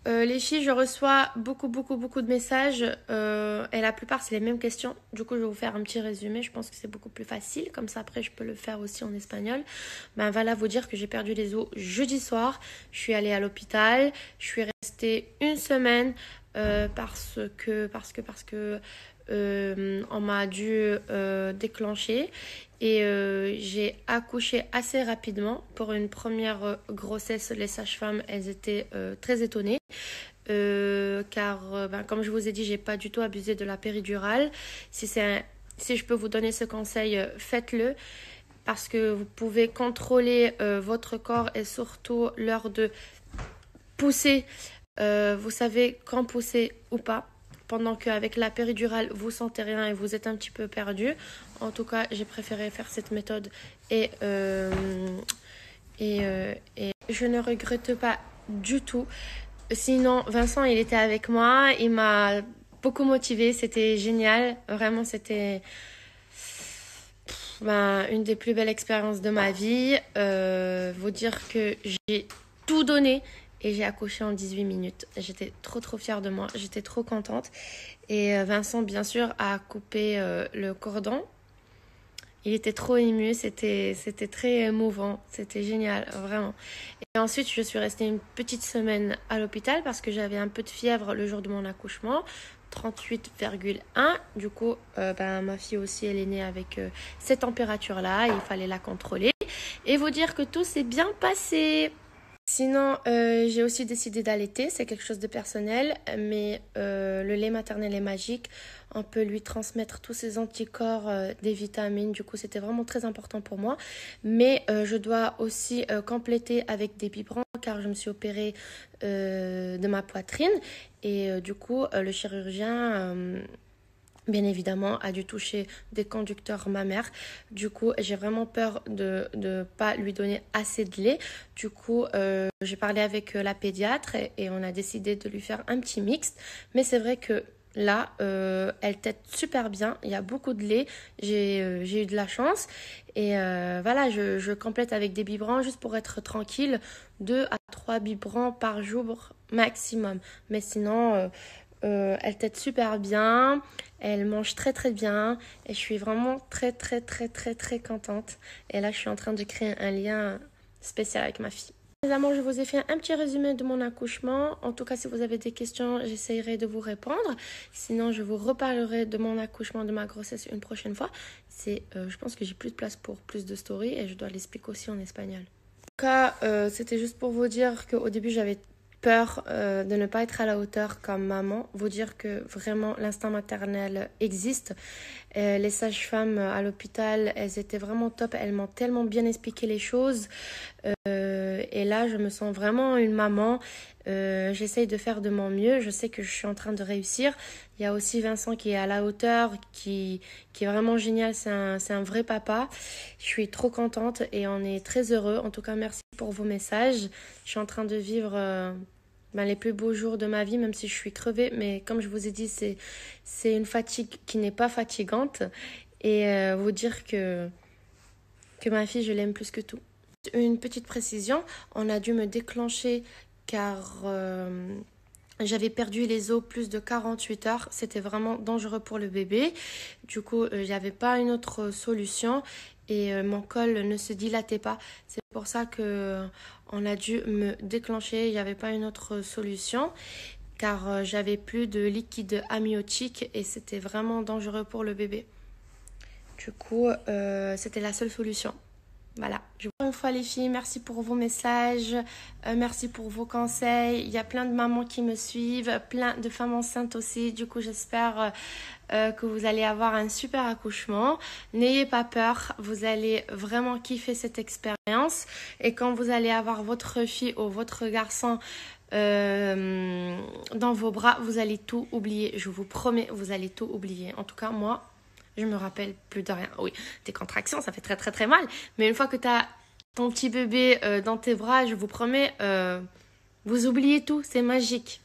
Les filles, je reçois beaucoup de messages et la plupart c'est les mêmes questions. Du coup, je vais vous faire un petit résumé. Je pense que c'est beaucoup plus facile. Comme ça, après, je peux le faire aussi en espagnol. Ben voilà, vous dire que j'ai perdu les os jeudi soir. Je suis allée à l'hôpital. Je suis restée une semaine parce que on m'a dû déclencher et j'ai accouché assez rapidement. Pour une première grossesse, les sages-femmes, elles étaient très étonnées. Car comme je vous ai dit, j'ai pas du tout abusé de la péridurale. Si je peux vous donner ce conseil, faites-le parce que vous pouvez contrôler votre corps et surtout l'heure de pousser. Vous savez quand pousser ou pas. Pendant qu'avec la péridurale, vous sentez rien et vous êtes un petit peu perdu. En tout cas, j'ai préféré faire cette méthode et je ne regrette pas du tout. Sinon, Vincent, il était avec moi. Il m'a beaucoup motivée. C'était génial. Vraiment, c'était une des plus belles expériences de ma vie. Vous dire que j'ai tout donné et j'ai accouché en 18 minutes. J'étais trop fière de moi. J'étais trop contente. Et Vincent, bien sûr, a coupé le cordon. Il était trop ému, c'était très émouvant, c'était génial, vraiment. Et ensuite, je suis restée une petite semaine à l'hôpital parce que j'avais un peu de fièvre le jour de mon accouchement, 38,1. Du coup, ma fille aussi, elle est née avec cette température-là, il fallait la contrôler. Et vous dire que tout s'est bien passé. Sinon, j'ai aussi décidé d'allaiter, c'est quelque chose de personnel, mais le lait maternel est magique. On peut lui transmettre tous ses anticorps, des vitamines, du coup c'était vraiment très important pour moi. Mais je dois aussi compléter avec des biberons car je me suis opérée de ma poitrine et du coup le chirurgien... bien évidemment, a dû toucher des conducteurs mammaires. Du coup, j'ai vraiment peur de ne pas lui donner assez de lait. Du coup, j'ai parlé avec la pédiatre et on a décidé de lui faire un petit mixte. Mais c'est vrai que là, elle tète super bien. Il y a beaucoup de lait. J'ai eu de la chance. Et voilà, je complète avec des biberons juste pour être tranquille. 2 à 3 biberons par jour maximum. Mais sinon... elle tète super bien, elle mange très bien et je suis vraiment très contente. Et là, je suis en train de créer un lien spécial avec ma fille. Les amours, je vous ai fait un petit résumé de mon accouchement. En tout cas, si vous avez des questions, j'essayerai de vous répondre. Sinon, je vous reparlerai de mon accouchement, de ma grossesse une prochaine fois. Je pense que j'ai plus de place pour plus de stories et je dois l'expliquer aussi en espagnol. En tout cas, c'était juste pour vous dire qu'au début, j'avais peur de ne pas être à la hauteur comme maman. Vous dire que vraiment l'instinct maternel existe. Les sages-femmes à l'hôpital, elles étaient vraiment top. Elles m'ont tellement bien expliqué les choses. Et là, je me sens vraiment une maman. J'essaye de faire de mon mieux. Je sais que je suis en train de réussir. Il y a aussi Vincent qui est à la hauteur, qui est vraiment génial. C'est un vrai papa. Je suis trop contente et on est très heureux. En tout cas, merci pour vos messages. Je suis en train de vivre les plus beaux jours de ma vie, même si je suis crevée. Mais comme je vous ai dit, c'est une fatigue qui n'est pas fatigante. Et vous dire que ma fille, je l'aime plus que tout. Une petite précision, on a dû me déclencher car j'avais perdu les os plus de 48 heures. C'était vraiment dangereux pour le bébé. Du coup, j'avais pas une autre solution et mon col ne se dilatait pas. C'est pour ça que on a dû me déclencher. Il n'y avait pas une autre solution car j'avais plus de liquide amniotique et c'était vraiment dangereux pour le bébé. Du coup, c'était la seule solution. Voilà. Encore une fois les filles, merci pour vos messages, merci pour vos conseils. Il y a plein de mamans qui me suivent, plein de femmes enceintes aussi. Du coup, j'espère que vous allez avoir un super accouchement. N'ayez pas peur, vous allez vraiment kiffer cette expérience. Et quand vous allez avoir votre fille ou votre garçon dans vos bras, vous allez tout oublier. Je vous promets, vous allez tout oublier. En tout cas, moi... je me rappelle plus de rien. Oui, tes contractions, ça fait très mal. Mais une fois que tu as ton petit bébé dans tes bras, je vous promets, vous oubliez tout. C'est magique.